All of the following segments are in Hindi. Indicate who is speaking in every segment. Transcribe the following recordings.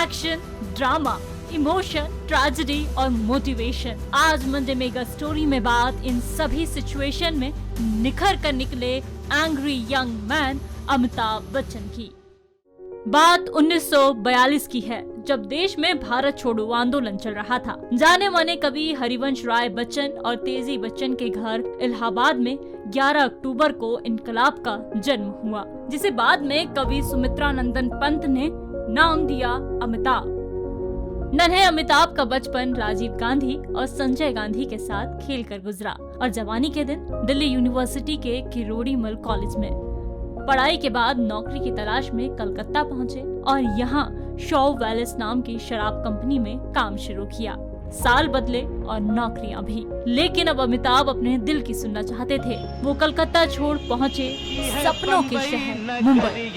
Speaker 1: एक्शन, ड्रामा, इमोशन, ट्रेजेडी और मोटिवेशन। आज मंडे मेगा स्टोरी में बात इन सभी सिचुएशन में निखर कर निकले angry young man Amitabh Bachchan की। बात 1942 की है, जब देश में भारत छोड़ो आंदोलन चल रहा था। जाने माने कवि हरिवंश राय बच्चन और तेजी बच्चन के घर इलाहाबाद में 11 अक्टूबर को इनकलाब का जन्म हुआ, जिसे बाद में कवि सुमित्रा नंदन पंत ने नाम दिया अमिताभ। नन्हे अमिताभ का बचपन राजीव गांधी और संजय गांधी के साथ खेलकर गुजरा और जवानी के दिन दिल्ली यूनिवर्सिटी के किरोड़ीमल कॉलेज में। पढ़ाई के बाद नौकरी की तलाश में कलकत्ता पहुंचे और यहाँ शॉव वैलेस नाम की शराब कंपनी में काम शुरू किया। साल बदले और नौकरियां भी, लेकिन अब अमिताभ अपने दिल की सुनना चाहते थे। वो कलकत्ता छोड़ पहुंचे सपनों के शहर मुंबई।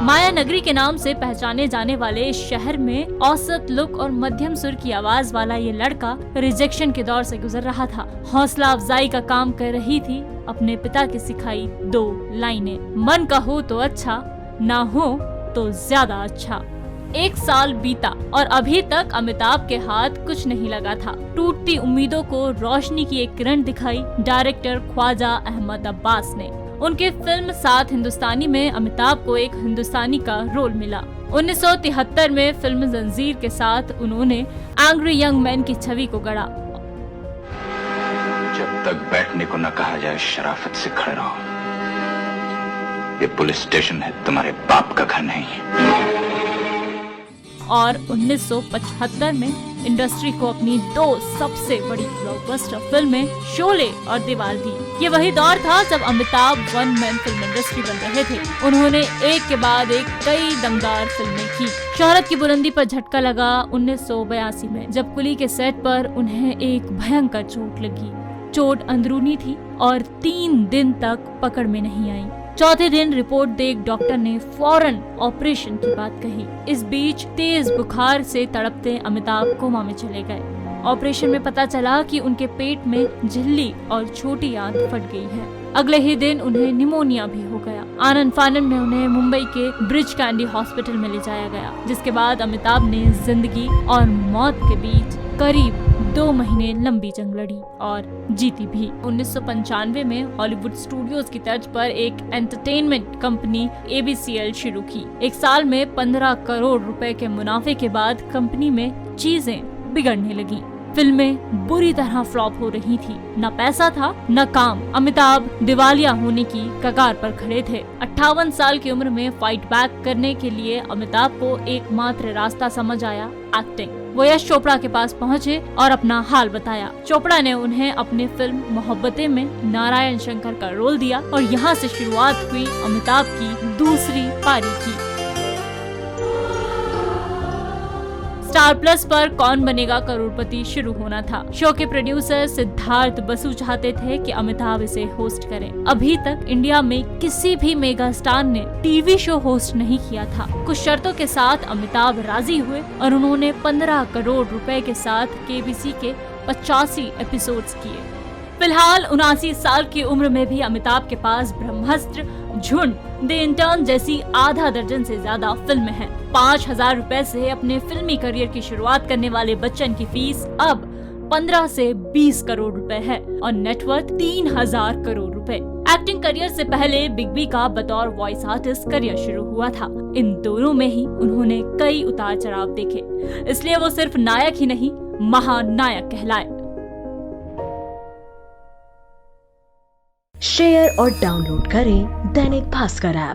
Speaker 1: माया नगरी के नाम से पहचाने जाने वाले इस शहर में औसत लुक और मध्यम सुर की आवाज वाला ये लड़का रिजेक्शन के दौर से गुजर रहा था। हौसला अफजाई का काम कर रही थी अपने पिता की सिखाई 2 लाइनें, मन का हो तो अच्छा, ना हो तो ज्यादा अच्छा। 1 साल बीता और अभी तक अमिताभ के हाथ कुछ नहीं लगा था। टूटती उम्मीदों को रोशनी की एक किरण दिखाई डायरेक्टर ख्वाजा अहमद अब्बास ने। उनके फिल्म 7 हिंदुस्तानी में अमिताभ को एक हिंदुस्तानी का रोल मिला। 1973 में फिल्म जंजीर के साथ उन्होंने एंग्री यंग मैन की छवि को गढ़ा।
Speaker 2: जब तक बैठने को न कहा जाए शराफत से खड़े रहो। ये पुलिस स्टेशन है, तुम्हारे बाप का घर नहीं।
Speaker 1: और 1975 में इंडस्ट्री को अपनी 2 सबसे बड़ी ब्लॉकबस्टर फिल्में शोले और दीवार दी। ये वही दौर था जब Amitabh one man film industry बन रहे थे। उन्होंने एक के बाद एक कई दमदार फिल्में की। शोहरत की बुलंदी पर झटका लगा 1982 में, जब कुली के सेट पर उन्हें एक भयंकर चोट लगी। चोट अंदरूनी थी और 3 दिन तक पकड़ में नहीं आई। चौथे दिन रिपोर्ट देख डॉक्टर ने फौरन ऑपरेशन की बात कही। इस बीच तेज बुखार से तड़पते अमिताभ कोमा में चले गए। ऑपरेशन में पता चला कि उनके पेट में झिल्ली और छोटी आंत फट गई है। अगले ही दिन उन्हें निमोनिया भी हो गया। आनन फानन में उन्हें मुंबई के ब्रिज कैंडी हॉस्पिटल में ले जाया गया, जिसके बाद अमिताभ ने जिंदगी और मौत के बीच करीब 2 महीने लंबी जंग लड़ी और जीती भी। 1995 में हॉलीवुड स्टूडियोज की तर्ज पर एक एंटरटेनमेंट कंपनी ABCL शुरू की। 1 साल में 15 करोड़ रुपए के मुनाफे के बाद कंपनी में चीजें बिगड़ने लगी। फिल्में बुरी तरह फ्लॉप हो रही थी, न पैसा था न काम। अमिताभ दिवालिया होने की कगार पर खड़े थे। 58 साल की उम्र में फाइट बैक करने के लिए अमिताभ को एकमात्र रास्ता समझ आया एक्टिंग। वो यश चोपड़ा के पास पहुँचे और अपना हाल बताया। चोपड़ा ने उन्हें अपने फिल्म मोहब्बतें में नारायण शंकर का रोल दिया और यहाँ से शुरुआत हुई अमिताभ की दूसरी पारी की। स्टार प्लस पर कौन बनेगा करोड़पति शुरू होना था। शो के प्रोड्यूसर सिद्धार्थ बसु चाहते थे कि अमिताभ इसे होस्ट करें। अभी तक इंडिया में किसी भी मेगा स्टार ने टीवी शो होस्ट नहीं किया था। कुछ शर्तों के साथ अमिताभ राजी हुए और उन्होंने 15 करोड़ रुपए के साथ KBC के 85 एपिसोड्स किए। फिलहाल 79 साल की उम्र में भी अमिताभ के पास ब्रह्मास्त्र, झुंड, द इंटर्न जैसी आधा दर्जन से ज्यादा फिल्में हैं। 5,000 रुपए से अपने फिल्मी करियर की शुरुआत करने वाले बच्चन की फीस अब 15 से 20 करोड़ रुपए है और नेटवर्थ 3,000 करोड़ रुपए। एक्टिंग करियर से पहले बिग बी का बतौर वॉइस आर्टिस्ट करियर शुरू हुआ था। इन दोनों में ही उन्होंने कई उतार चढ़ाव देखे, इसलिए वो सिर्फ नायक ही नहीं, महानायक कहलाए।
Speaker 3: शेयर और डाउनलोड करें दैनिक भास्कर ऐप।